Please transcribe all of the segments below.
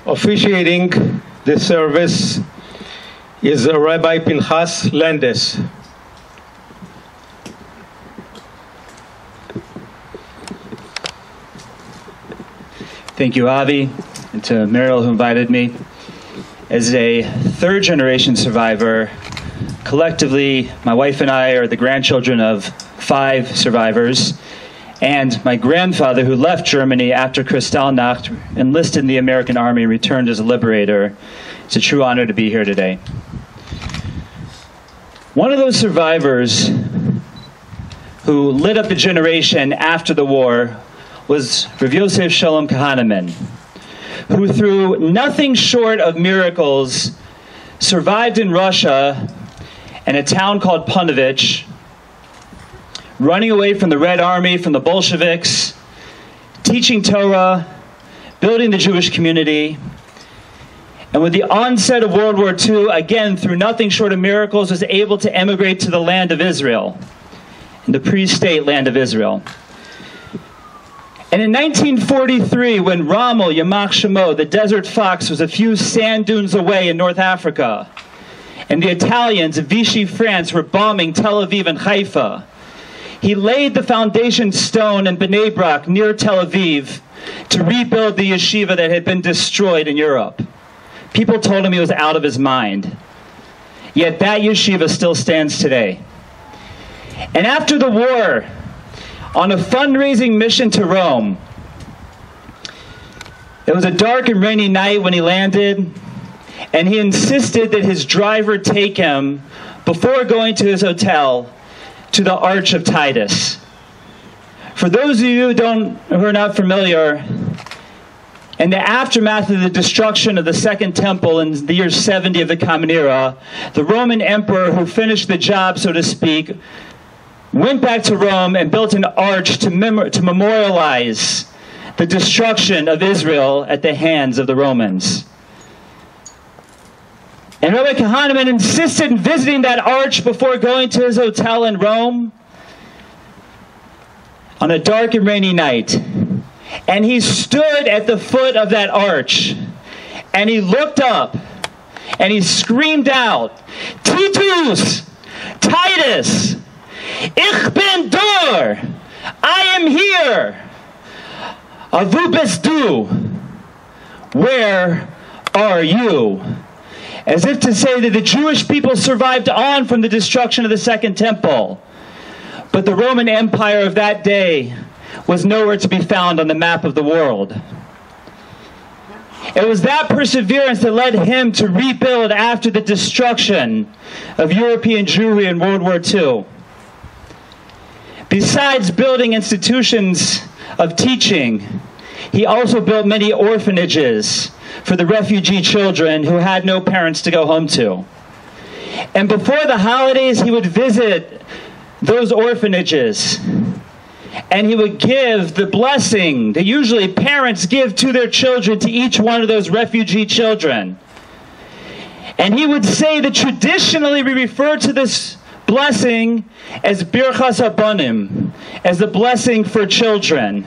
Officiating the service is Rabbi Pinchas Landis. Thank you, Avi, and to Meryl, who invited me. As a third-generation survivor, collectively, my wife and I are the grandchildren of 5 survivors, and my grandfather, who left Germany after Kristallnacht, enlisted in the American Army and returned as a liberator. It's a true honor to be here today. One of those survivors who lit up the generation after the war was Rav Yosef Shalom Kahneman, who through nothing short of miracles survived in Russia in a town called Punovich, running away from the Red Army, from the Bolsheviks, teaching Torah, building the Jewish community. And with the onset of World War II, again, through nothing short of miracles, was able to emigrate to the land of Israel, in the pre-state land of Israel. And in 1943, when Rommel, Yamach Shemo, the desert fox, was a few sand dunes away in North Africa, and the Italians of Vichy, France, were bombing Tel Aviv and Haifa, he laid the foundation stone in Bnei Brak, near Tel Aviv, to rebuild the yeshiva that had been destroyed in Europe. People told him he was out of his mind. Yet that yeshiva still stands today. And after the war, on a fundraising mission to Rome, it was a dark and rainy night when he landed, and he insisted that his driver take him, before going to his hotel, to the Arch of Titus. For those of you who are not familiar, in the aftermath of the destruction of the Second Temple in the year 70 of the Common Era, the Roman emperor who finished the job, so to speak, went back to Rome and built an arch to memorialize the destruction of Israel at the hands of the Romans. And Rabbi Kahneman insisted in visiting that arch before going to his hotel in Rome on a dark and rainy night. And he stood at the foot of that arch, and he looked up, and he screamed out, "Titus, Titus, ich bin dor, I am here, avu bist du, where are you?" As if to say that the Jewish people survived on from the destruction of the Second Temple, but the Roman Empire of that day was nowhere to be found on the map of the world. It was that perseverance that led him to rebuild after the destruction of European Jewry in World War II. Besides building institutions of teaching, he also built many orphanages for the refugee children who had no parents to go home to. And before the holidays, he would visit those orphanages, and he would give the blessing that usually parents give to their children to each one of those refugee children. And he would say that traditionally we refer to this blessing as Birchas Habanim, as the blessing for children.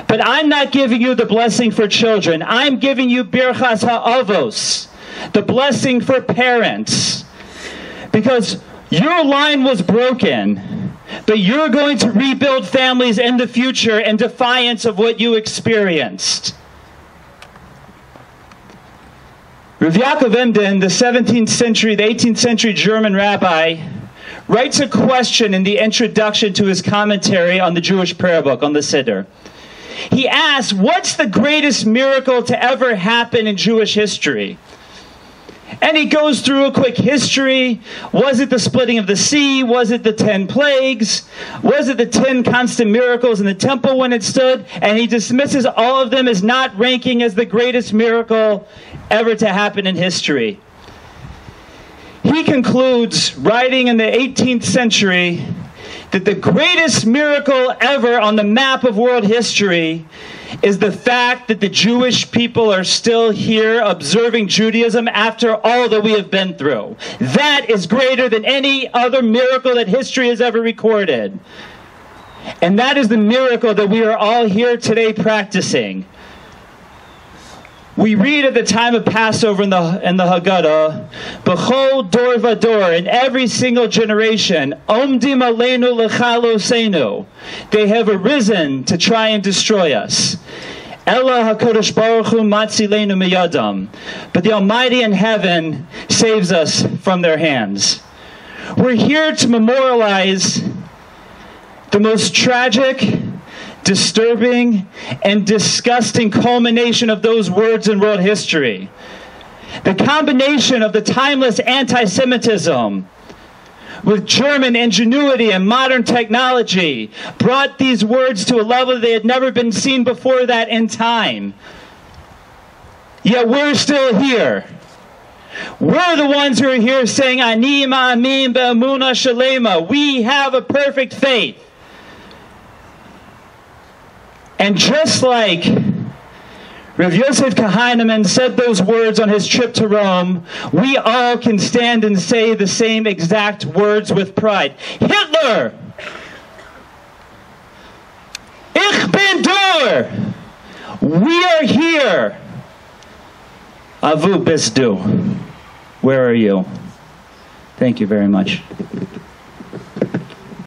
But I'm not giving you the blessing for children. I'm giving you Birchas Ha'avos, the blessing for parents. Because your line was broken, but you're going to rebuild families in the future in defiance of what you experienced. Rav Yaakov Emden, the 17th century, the 18th century German rabbi, writes a question in the introduction to his commentary on the Jewish prayer book, on the Siddur. He asks, what's the greatest miracle to ever happen in Jewish history? And he goes through a quick history. Was it the splitting of the sea? Was it the 10 plagues? Was it the 10 constant miracles in the temple when it stood? And he dismisses all of them as not ranking as the greatest miracle ever to happen in history. He concludes, writing in the 18th century, that the greatest miracle ever on the map of world history is the fact that the Jewish people are still here observing Judaism after all that we have been through. That is greater than any other miracle that history has ever recorded. And that is the miracle that we are all here today practicing. We read at the time of Passover in the Haggadah, B'chol dor vador, in every single generation, Omdim aleinu lechalosenu, they have arisen to try and destroy us. Ella HaKadosh Baruch Hu matzilenu miyadam, but the Almighty in heaven saves us from their hands. We're here to memorialize the most tragic, disturbing, and disgusting culmination of those words in world history. The combination of the timeless anti-Semitism with German ingenuity and modern technology brought these words to a level they had never been seen before that in time. Yet we're still here. We're the ones who are here saying, Ani ma'amin be'emunah shalema. We have a perfect faith. And just like Rav Yosef Kahneman said those words on his trip to Rome, we all can stand and say the same exact words with pride. Hitler! Ich bin dor! We are here! Avu bist du? Where are you? Thank you very much.